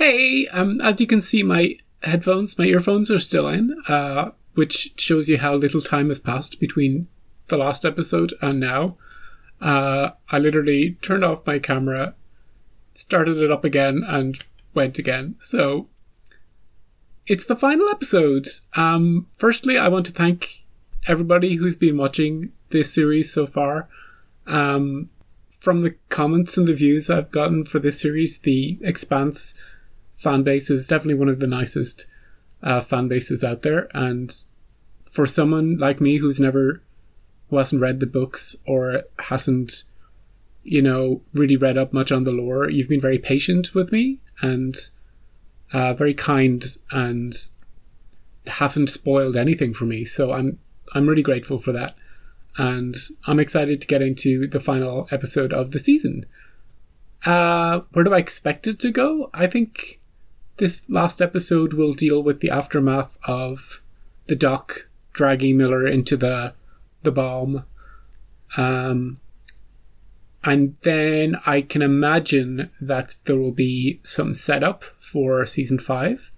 Hey, as you can see, my earphones are still in, which shows you how little time has passed between the last episode and now. I literally turned off my camera, started it up again, and went again. So, it's the final episode. Firstly, I want to thank everybody who's been watching this series so far. From the comments and the views I've gotten for this series, the Expanse fan base is definitely one of the nicest fan bases out there. And for someone like me who hasn't read the books or hasn't, really read up much on the lore, you've been very patient with me and very kind and haven't spoiled anything for me. So I'm really grateful for that. And I'm excited to get into the final episode of the season. Where do I expect it to go? I think this last episode will deal with the aftermath of the Doc dragging Miller into the bomb. And then I can imagine that there will be some setup for season 5.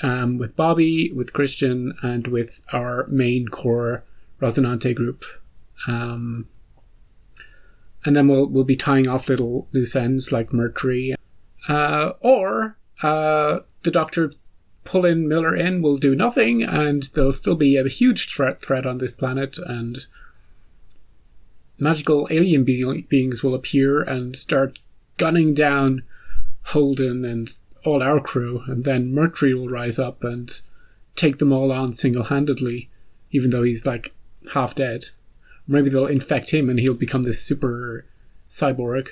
With Bobby, with Christian, and with our main core Rosinante group. And then we'll be tying off little loose ends like Mercury. Or the Doctor pulling Miller in will do nothing, and there'll still be a huge threat on this planet, and magical alien beings will appear and start gunning down Holden and all our crew, and then Mercury will rise up and take them all on single-handedly, even though he's like half dead. Maybe they'll infect him and he'll become this super cyborg.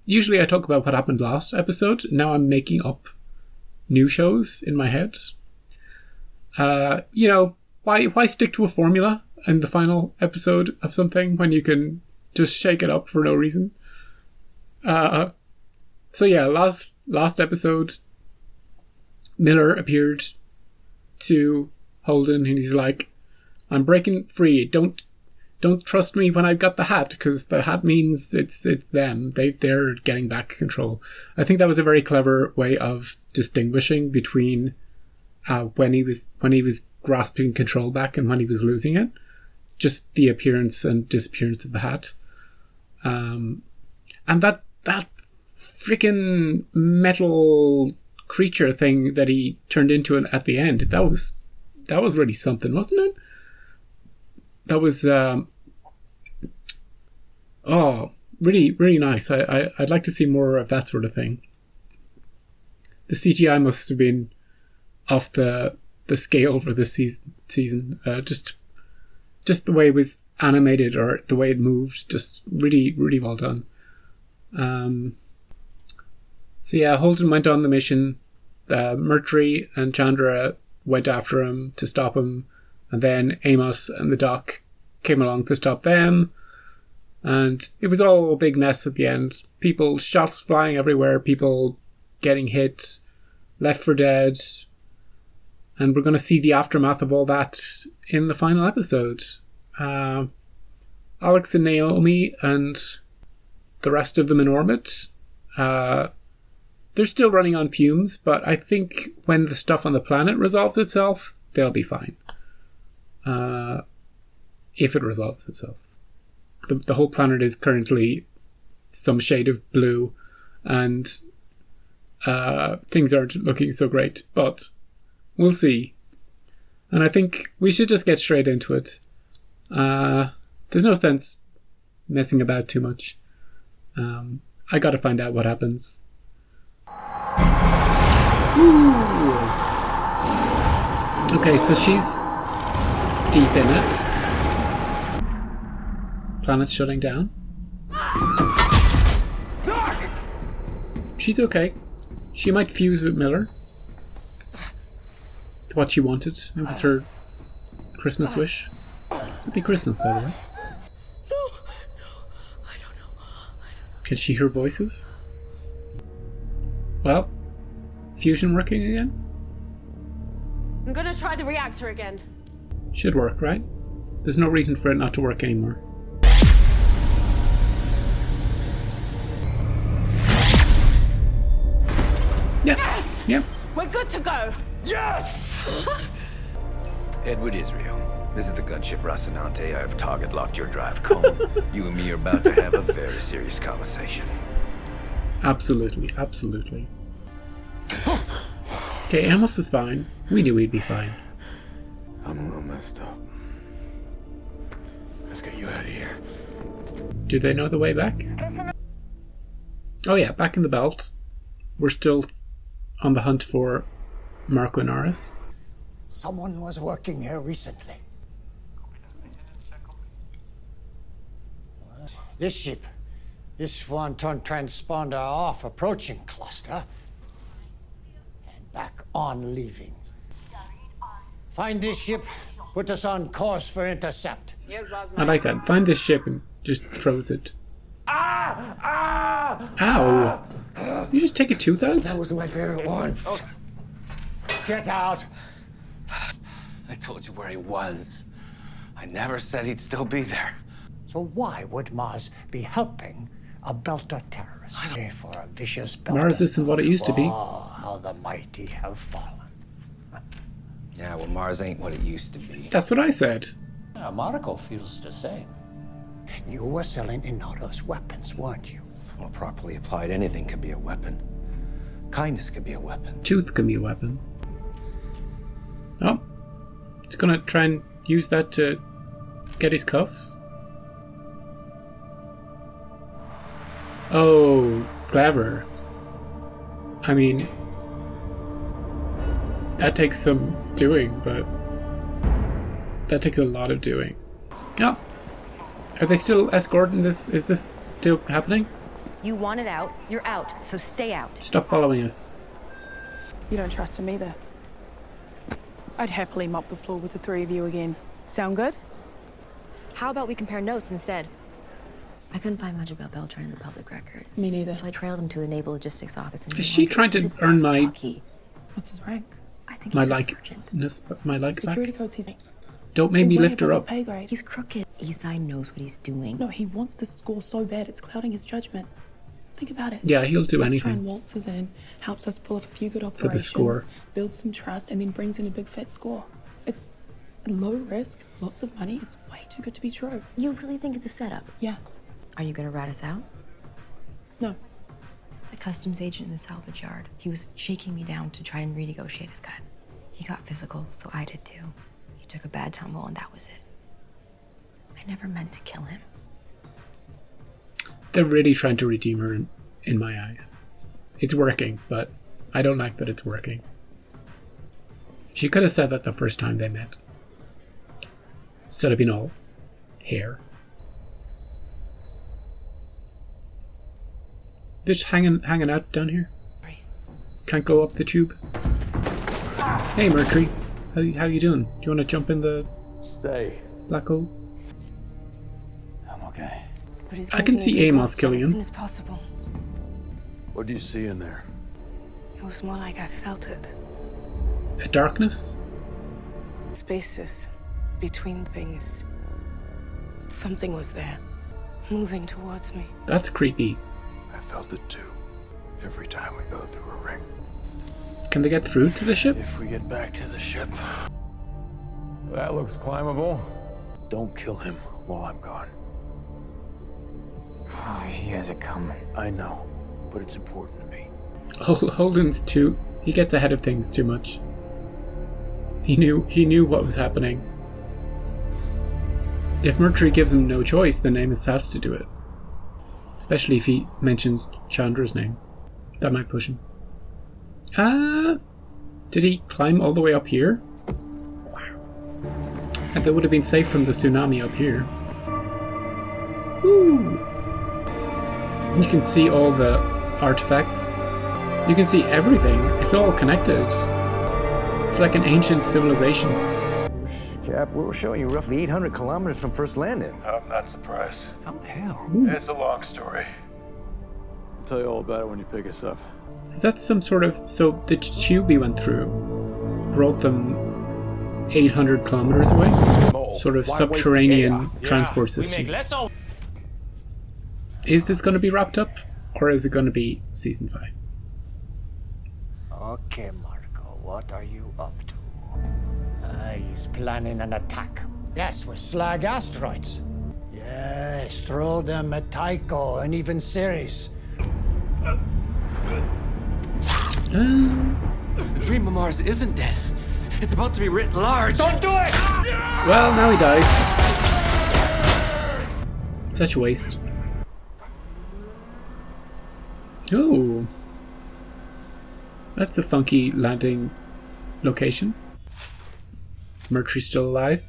Usually I talk about what happened last episode. Now I'm making up new shows in my head. Why stick to a formula in the final episode of something when you can just shake it up for no reason? So yeah, last episode, Miller appeared to Holden and he's like, I'm breaking free. Don't trust me when I've got the hat, because the hat means it's them. They're getting back control. I think that was a very clever way of distinguishing between when he was grasping control back and when he was losing it. Just the appearance and disappearance of the hat. And that freaking metal creature thing that he turned into at the end, that was really something, wasn't it? That was really, really nice. I'd like to see more of that sort of thing. The CGI must have been off the scale for this season. Just the way it was animated or the way it moved, just really, really well done. So yeah, Holden went on the mission. Mercury and Chandra went after him to stop him, and then Amos and the Doc came along to stop them, and it was all a big mess at the end. Shots flying everywhere, people getting hit, left for dead, and we're going to see the aftermath of all that in the final episode. Alex and Naomi and the rest of them in orbit, they're still running on fumes, but I think when the stuff on the planet resolves itself, they'll be fine. If it resolves itself. The whole planet is currently some shade of blue, and things aren't looking so great, but we'll see. And I think we should just get straight into it. There's no sense messing about too much. I gotta find out what happens. Ooh. Okay, so she's deep in it. Planet's shutting down. Doc! She's okay. She might fuse with Miller. What she wanted. It was her Christmas wish. Happy Christmas, by the way. No, I don't know. Can she hear voices? Well, fusion working again? I'm gonna try the reactor again. Should work, right? There's no reason for it not to work anymore. Yeah. Yes! Yeah. We're good to go. Yes! Edward Israel, this is the gunship Rocinante. I have target locked your drive comb. You and me are about to have a very serious conversation. Absolutely. Absolutely. Okay, Amos is fine. We knew he'd be fine. I'm a little messed up. Let's get you out of here. Do they know the way back? Oh yeah, back in the belt. We're still on the hunt for Marco and Aris. Someone was working here recently. This ship, this one-ton transponder off approaching cluster and back on leaving. Find this ship, put us on course for intercept. Yes, boss I man. like that. Find this ship and just throws it. Ow! You just take a tooth out? That was my favorite one. Oh. Get out. I told you where he was. I never said he'd still be there. So why would Mars be helping a Belter terrorist? For a vicious Belter. Mars isn't what it used to be. Oh, how the mighty have fallen. Yeah, well, Mars ain't what it used to be. That's what I said. Yeah, Marco feels the same. You were selling Inato's weapons, weren't you? Well, properly applied, anything could be a weapon. Kindness could be a weapon. Tooth can be a weapon. Oh. He's gonna try and use that to get his cuffs. Oh, clever. I mean, that takes some doing, but that takes a lot of doing. Oh. Are they still escorting this? Is this still happening? You want it out, you're out, so stay out. Stop following us. You don't trust him either. I'd happily mop the floor with the three of you again. Sound good? How about we compare notes instead? I couldn't find much about Beltran in the public record. Me neither. So I trailed him to the Naval Logistics Office. And Is she trying to earn my What's his rank? I think my he's a like sergeant. my like Security back? codes he's... Don't make me Way lift her above his up. pay grade. He's crooked. Esai knows what he's doing. No, he wants this score so bad it's clouding his judgment. Think about it. Yeah, he'll do Beltran anything. waltzes in, helps us pull off a few good the operations, score. builds some trust, and then brings in a big fat score. It's low risk, lots of money. It's way too good to be true. You really think it's a setup? Yeah. Are you gonna rat us out? No. The customs agent in the salvage yard. He was shaking me down to try and renegotiate his cut. He got physical, so I did too. He took a bad tumble, and that was it. I never meant to kill him. They're really trying to redeem her in my eyes. It's working, but I don't like that it's working. She could have said that the first time they met. Instead of being all hair. Just hanging out down here. Can't go up the tube. Hey Mercury, how you doing? Do you want to jump in the Stay. black hole? I'm okay. But he's I going can to see need your Amos blood killing as him. soon as possible. What do you see in there? It was more like I felt it. A darkness? Spaces between things. Something was there, moving towards me. That's creepy. I felt it too. Every time we go through a ring. Can they get through to the ship? If we get back to the ship. That looks climbable. Don't kill him while I'm gone. Oh, he has it coming. I know, but it's important to me. Holden's too. He gets ahead of things too much. He knew what was happening. If Mercury gives him no choice, then Amos has to do it. Especially if he mentions Chandra's name. That might push him. Did he climb all the way up here? Wow. And that would have been safe from the tsunami up here. Woo! You can see all the artifacts. You can see everything. It's all connected. It's like an ancient civilization. Cap, we're showing you roughly 800 kilometers from first landing. I'm not surprised. How the hell? It's a long story. I'll tell you all about it when you pick us up. Is that some sort of... So the tube we went through brought them 800 kilometers away? Sort of subterranean transport system. Is this going to be wrapped up? Or is it going to be season 5? Okay, Marco, what are you up to? He's planning an attack. Yes, with slag asteroids. Yes, throw them at Tycho and even Ceres. The dream of Mars isn't dead. It's about to be writ large. Don't do it! Well, now he dies. Such a waste. Oh. That's a funky landing location. Murtry's still alive.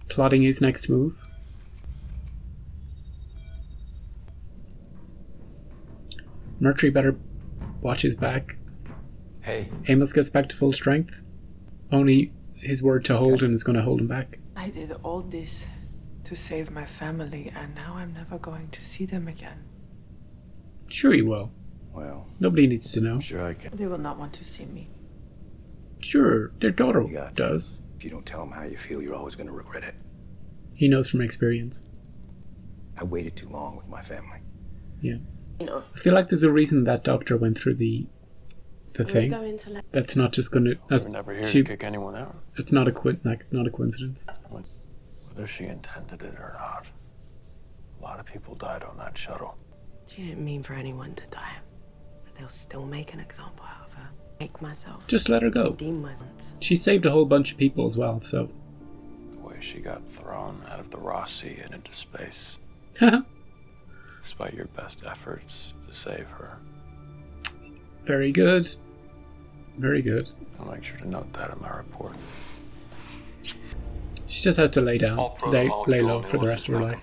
Plotting his next move. Murtry better watch his back. Hey. Amos gets back to full strength. Only his word to Holden is going to hold him back. I did all this to save my family, and now I'm never going to see them again. Sure you will. Well, Nobody needs to know. sure I can. They will not want to see me. Sure, their daughter You got does. If you don't tell them how you feel, you're always going to regret it. He knows from experience. I waited too long with my family. Yeah. I feel like there's a reason that doctor went through the thing. That's not just going to. We're never here to kick anyone out. It's not a not a coincidence. Whether she intended it or not, a lot of people died on that shuttle. She didn't mean for anyone to die, but they'll still make an example out of her. Make myself. Just let her go. Redeem myself. She saved a whole bunch of people as well, so. The way she got thrown out of the Rossi and into space, despite your best efforts to save her. Very good. Very good. I'll make sure to note that in my report. She just has to lay down, lay low for the rest of her life.